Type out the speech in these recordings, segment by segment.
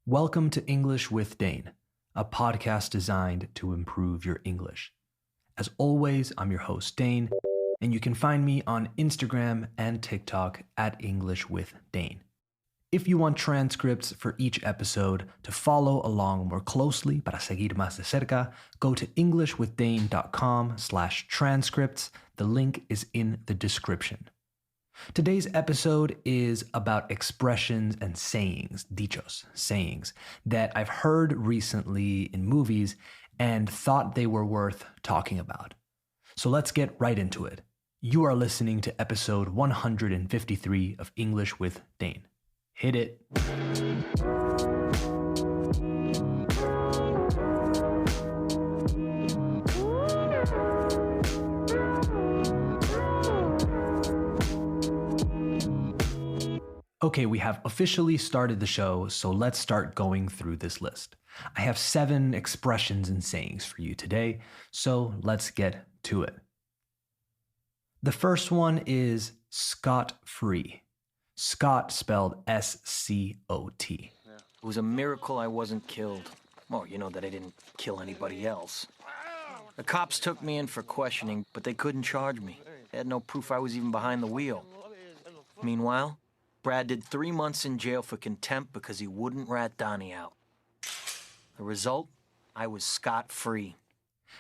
Welcome to English with Dane, a podcast designed to improve your English. As always, I'm your host, Dane, and you can find me on Instagram and TikTok at English with Dane. If you want transcripts for each episode to follow along more closely, para seguir más de cerca, go to englishwithdane.com/transcripts. The link is in the description. Today's episode is about expressions and sayings, dichos, sayings, that I've heard recently in movies and thought they were worth talking about. So let's get right into it. You are listening to episode 153 of English with Dane. Hit it. Okay, we have officially started the show, so let's start going through this list. I have 7 expressions and sayings for you today, so let's get to it. The first one is scot-free. Scot spelled S-C-O-T. It was a miracle I wasn't killed. Well, you know that I didn't kill anybody else. The cops took me in for questioning, but they couldn't charge me. They had no proof I was even behind the wheel. Meanwhile, Brad did 3 months in jail for contempt because he wouldn't rat Donnie out. The result? I was scot-free.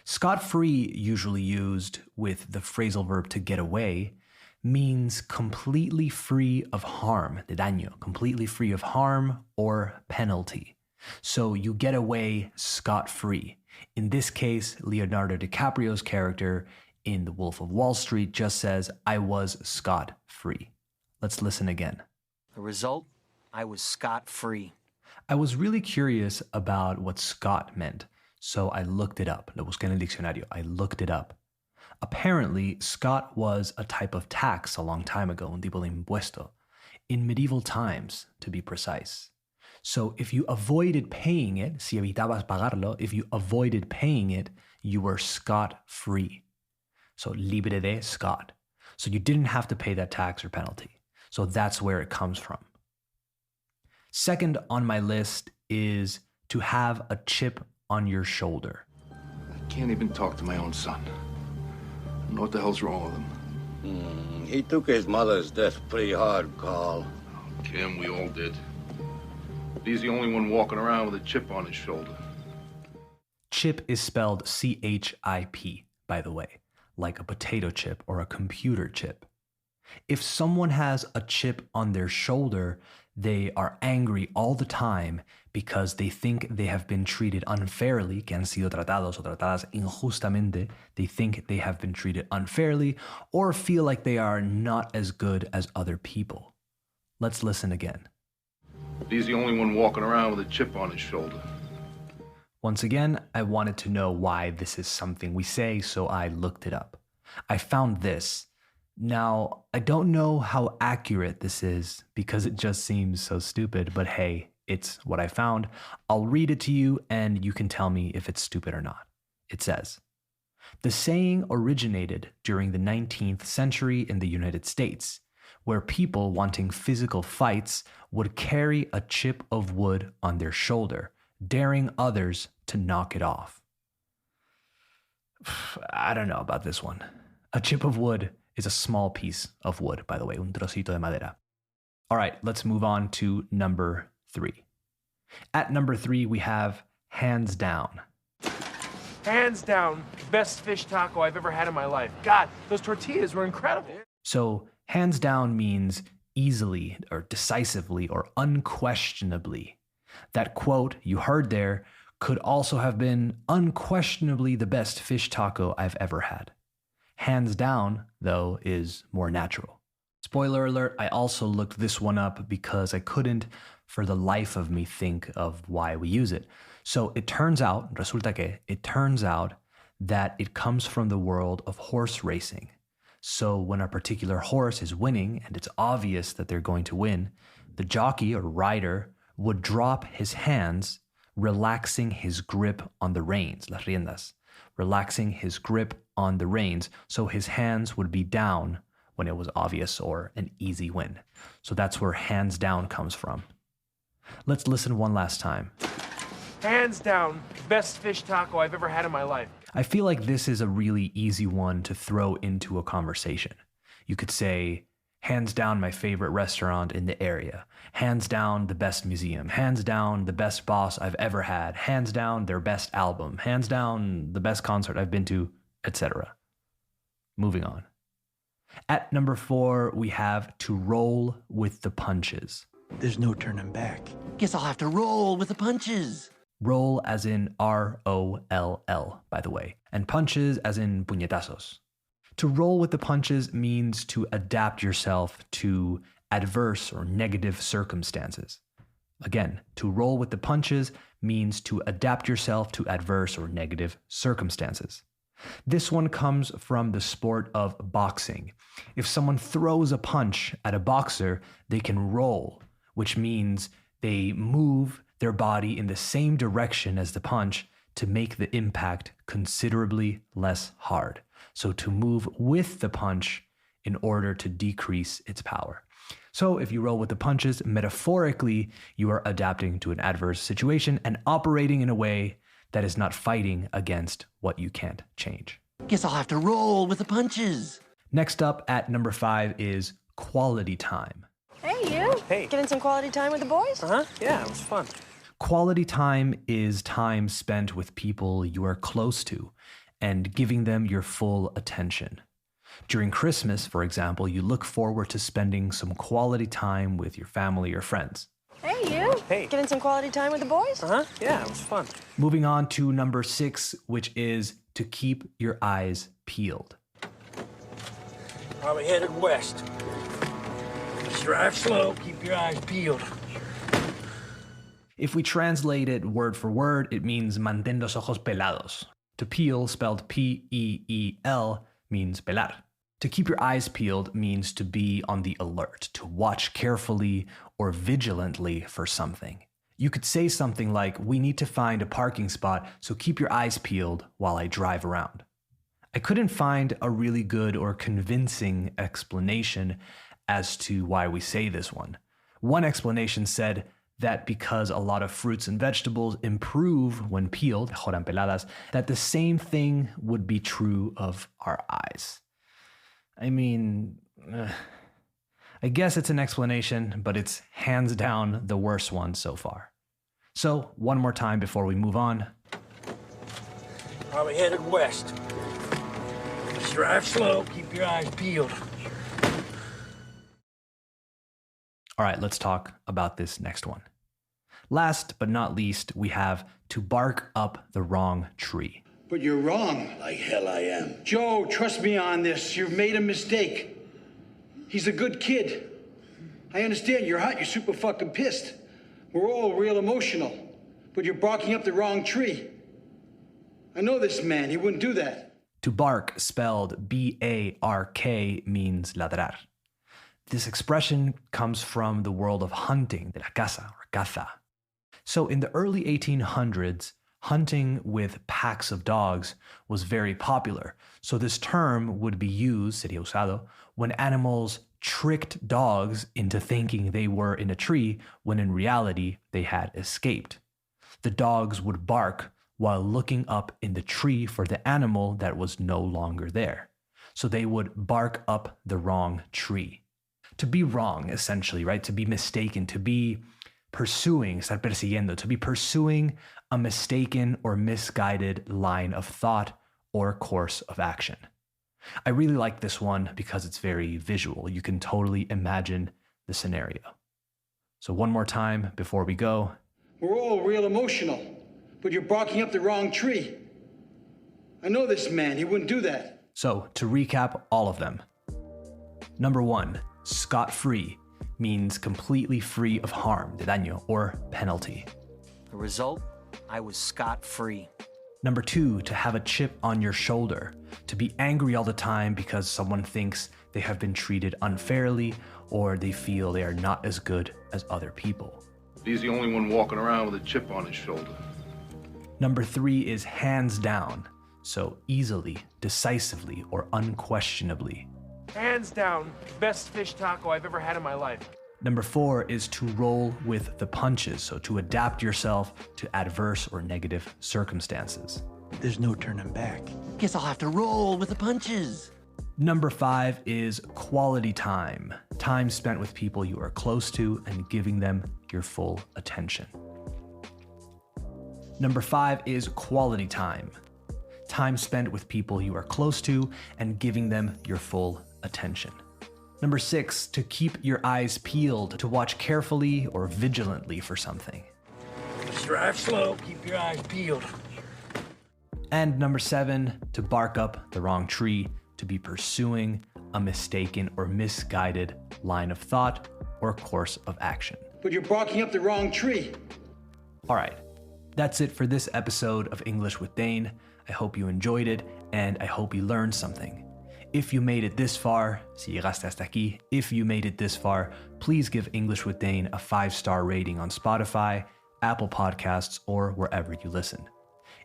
Scot-free, usually used with the phrasal verb to get away, means completely free of harm, de daño, completely free of harm or penalty. So you get away scot-free. In this case, Leonardo DiCaprio's character in The Wolf of Wall Street just says, I was scot-free. Let's listen again. The result? I was scot-free. I was really curious about what scot meant, so I looked it up. Lo busqué en el diccionario. I looked it up. Apparently, scot was a type of tax a long time ago, un tipo de impuesto, in medieval times, to be precise. So if you avoided paying it, si evitabas pagarlo, if you avoided paying it, you were scot-free. So libre de scot. So you didn't have to pay that tax or penalty. So that's where it comes from. Second on my list is to have a chip on your shoulder. I can't even talk to my own son. I don't know what the hell's wrong with him. He took his mother's death pretty hard, Carl. Kim, we all did. But he's the only one walking around with a chip on his shoulder. Chip is spelled C-H-I-P, by the way, like a potato chip or a computer chip. If someone has a chip on their shoulder, they are angry all the time because they think they have been treated unfairly, que han sido tratados o tratadas injustamente. They think they have been treated unfairly or feel like they are not as good as other people. Let's listen again. He's the only one walking around with a chip on his shoulder. Once again, I wanted to know why this is something we say, so I looked it up. I found this. Now, I don't know how accurate this is because it just seems so stupid, but hey, it's what I found. I'll read it to you and you can tell me if it's stupid or not. It says, the saying originated during the 19th century in the United States, where people wanting physical fights would carry a chip of wood on their shoulder, daring others to knock it off. I don't know about this one. A chip of wood is a small piece of wood, by the way, un trocito de madera. All right, let's move on to number 3. At number 3, we have hands down. Hands down, best fish taco I've ever had in my life. God, those tortillas were incredible. So hands down means easily or decisively or unquestionably. That quote you heard there could also have been unquestionably the best fish taco I've ever had. Hands down, though, is more natural. Spoiler alert, I also looked this one up because I couldn't, for the life of me, think of why we use it. So it turns out, it turns out that it comes from the world of horse racing. So when a particular horse is winning and it's obvious that they're going to win, the jockey or rider would drop his hands, relaxing his grip on the reins, las riendas, relaxing his grip on the reins, so his hands would be down when it was obvious or an easy win. So that's where hands down comes from. Let's listen one last time. Hands down, best fish taco I've ever had in my life. I feel like this is a really easy one to throw into a conversation. You could say, hands down my favorite restaurant in the area. Hands down the best museum. Hands down the best boss I've ever had. Hands down their best album. Hands down the best concert I've been to, etc. Moving on. At number 4, we have to roll with the punches. There's no turning back. Guess I'll have to roll with the punches. Roll as in R-O-L-L, by the way, and punches as in puñetazos. To roll with the punches means to adapt yourself to adverse or negative circumstances. Again, to roll with the punches means to adapt yourself to adverse or negative circumstances. This one comes from the sport of boxing. If someone throws a punch at a boxer, they can roll, which means they move their body in the same direction as the punch to make the impact considerably less hard. So to move with the punch in order to decrease its power. So if you roll with the punches, metaphorically, you are adapting to an adverse situation and operating in a way that is not fighting against what you can't change. Guess I'll have to roll with the punches. Next up at number 5 is quality time. Hey, you. Hey. Getting some quality time with the boys? Uh-huh. Yeah, it was fun. Quality time is time spent with people you are close to and giving them your full attention. During Christmas, for example, you look forward to spending some quality time with your family or friends. Hey, you. Hey. Getting some quality time with the boys? Uh-huh. Yeah, it was fun. Moving on to number 6, which is to keep your eyes peeled. Probably headed west. Just drive slow, keep your eyes peeled. If we translate it word for word, it means mantén los ojos pelados. To peel, spelled P-E-E-L, means pelar. To keep your eyes peeled means to be on the alert, to watch carefully or vigilantly for something. You could say something like, we need to find a parking spot, so keep your eyes peeled while I drive around. I couldn't find a really good or convincing explanation as to why we say this one. One explanation said that because a lot of fruits and vegetables improve when peeled, mejoran peladas, that the same thing would be true of our eyes. I mean, I guess it's an explanation, but it's hands down the worst one so far. So, one more time before we move on. Probably headed west. Just drive slow, keep your eyes peeled. All right, let's talk about this next one. Last but not least, we have to bark up the wrong tree. But you're wrong. Like hell I am. Joe, trust me on this. You've made a mistake. He's a good kid. I understand you're hot, you're super fucking pissed. We're all real emotional. But you're barking up the wrong tree. I know this man, he wouldn't do that. To bark, spelled B-A-R-K, means ladrar. This expression comes from the world of hunting, de la caza or caza. So in the early 1800s, hunting with packs of dogs was very popular. So this term would be used, sería usado, when animals tricked dogs into thinking they were in a tree when in reality they had escaped. The dogs would bark while looking up in the tree for the animal that was no longer there. So they would bark up the wrong tree. To be wrong, essentially, right? To be mistaken, to be pursuing, estar persiguiendo, to be pursuing a mistaken or misguided line of thought or course of action. I really like this one because it's very visual. You can totally imagine the scenario. So one more time before we go. We're all real emotional. But you're barking up the wrong tree. I know this man, he wouldn't do that. So to recap all of them. Number 1, scot-free means completely free of harm, de daño, or penalty. The result? I was scot-free. Number 2, to have a chip on your shoulder, to be angry all the time because someone thinks they have been treated unfairly or they feel they are not as good as other people. He's the only one walking around with a chip on his shoulder. Number 3 is hands down, so easily, decisively, or unquestionably. Hands down, best fish taco I've ever had in my life. Number 4 is to roll with the punches, so to adapt yourself to adverse or negative circumstances. There's no turning back. Guess I'll have to roll with the punches. Number 5 is quality time, time spent with people you are close to and giving them your full attention. Number 5 is quality time, time spent with people you are close to and giving them your full attention. Number 6, to keep your eyes peeled, to watch carefully or vigilantly for something. Just drive slow, keep your eyes peeled. And number 7, to bark up the wrong tree, to be pursuing a mistaken or misguided line of thought or course of action. But you're barking up the wrong tree. All right, that's it for this episode of English with Dane. I hope you enjoyed it, and I hope you learned something. If you made it this far, si llegaste hasta aquí, if you made it this far, please give English with Dane a 5-star rating on Spotify, Apple Podcasts, or wherever you listen.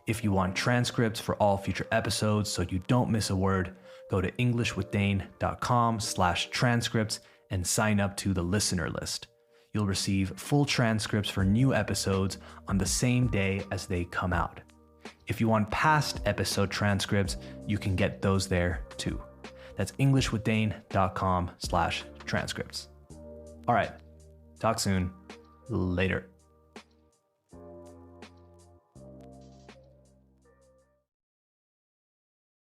If you want transcripts for all future episodes so you don't miss a word, go to englishwithdane.com/transcripts and sign up to the listener list. You'll receive full transcripts for new episodes on the same day as they come out. If you want past episode transcripts, you can get those there too. That's englishwithdane.com/transcripts. All right, talk soon. Later.